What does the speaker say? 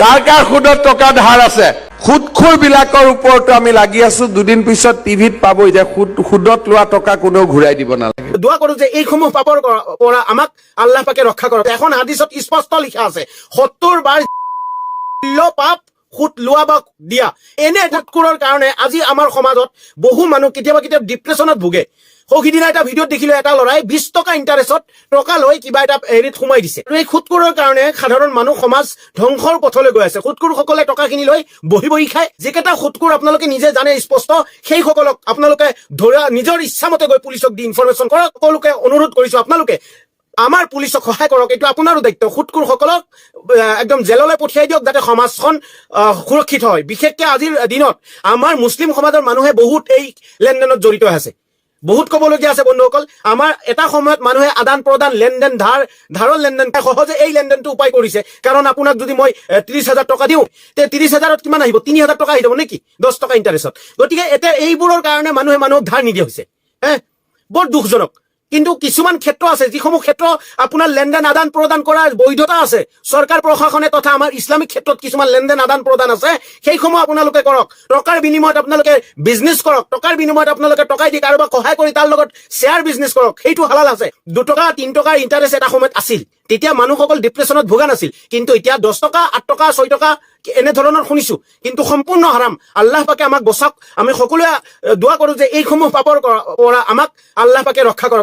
কাৰ কাৰ সুদত টকা ধাৰ আছে সুদখোৰ বিলাকৰ ওপৰতো আমি লাগি আছো দুদিন পিছত টিভিত পাবই যে সুদত লোৱা টকা কোনেও ঘূৰাই দিব নালাগে দোয়া কৰো যে এইসমূহ পাপৰ পৰা আমাক আল্লাহ পাকে ৰক্ষা কৰক এখন হাদিসত স্পষ্ট লিখা আছে 70 বাৰ পাপ সুদ লোৱা বা দিয়া এনে সুদখোৰৰ কাৰণে আজি আমাৰ সমাজত বহু মানুহ কেতিয়াবা ডিপ্ৰেছনত ভুগে সৌখিদিনা এটা ভিডিঅ'ত দেখিলো এটা লৰাই 20 টকা ইণ্টাৰেষ্টত টকা লৈ কিবা এটা হেৰিত সোমাই দিছে এই সুদখোৰৰ কাৰণে সাধাৰণ মানুহ সমাজ ধ্বংসৰ পথলৈ গৈ আছে সুদখোৰসকলে টকাখিনি লৈ বহি খায় যিকেইটা সুদখোৰ আপোনালোকে নিজে জানে স্পষ্ট সেইসকলক আপোনালোকে ধৰা নিজৰ ইচ্ছামতে গৈ পুলিচক দি ইনফৰমেশ্যন কৰক সকলোকে অনুৰোধ কৰিছো আপোনালোকে আমাৰ পুলিচক সহায় কৰক এইটো আপোনাৰো দায়িত্ব সুদখোৰসকলক একদম জেললৈ পঠিয়াই দিয়ক যাতে সমাজখন সুৰক্ষিত হয় বিশেষকৈ আজিৰ দিনত আমাৰ মুছলিম সমাজৰ মানুহে বহুত এই লেনদেনত জড়িত আছে বহুত ক'বলগীয়া আছে বন্ধুসকল আমাৰ এটা সময়ত মানুহে আদান প্ৰদান লেনদেন ধাৰৰ লেনদেন সহজে এই লেনদেনটো উপায় কৰিছে কাৰণ আপোনাক যদি মই 30,000 টকা দিওঁ তে 30,000ত কিমান আহিব 3,000 টকা আহি যাব নেকি 10 টকা ইণ্টাৰেষ্টত গতিকে এতিয়া এইবোৰৰ কাৰণে মানুহে মানুহক ধাৰ নিদিয়া হৈছে বৰ দুখজনক কিন্তু কিছুমান ক্ষেত্ৰ আছে যিসমূহ ক্ষেত্ৰ আপোনাৰ লেনদেন আদান প্ৰদান কৰাৰ বৈধতা আছে চৰকাৰ প্ৰশাসনে তথা আমাৰ ইছলামিক ক্ষেত্ৰত কিছুমান লেনদেন আদান প্ৰদান আছে সেইসমূহ আপোনালোকে কৰক টকাৰ বিনিময়ত আপোনালোকে বিজনেছ কৰক টকাৰ বিনিময়ত আপোনালোকে টকাই দি কাৰোবাক সহায় কৰি তাৰ লগত শ্বেয়াৰ বিজনেছ কৰক সেইটো হালাল আছে 2 টকা 3 টকাৰ ইণ্টাৰেষ্ট এটা সময়ত আছিল তেতিয়া মানুহসকল ডিপ্ৰেছনত ভোগা নাছিল কিন্তু এতিয়া 10 টকা 8 টকা 6 টকা এনে ধৰণৰ শুনিছো কিন্তু সম্পূৰ্ণ হাৰাম আল্লাহ পাকে আমাক বচাওক আমি সকলোৱে দোয়া কৰো যে এইসমূহ পাপৰ পৰা আমাক আল্লাহ পাকে ৰক্ষা কৰক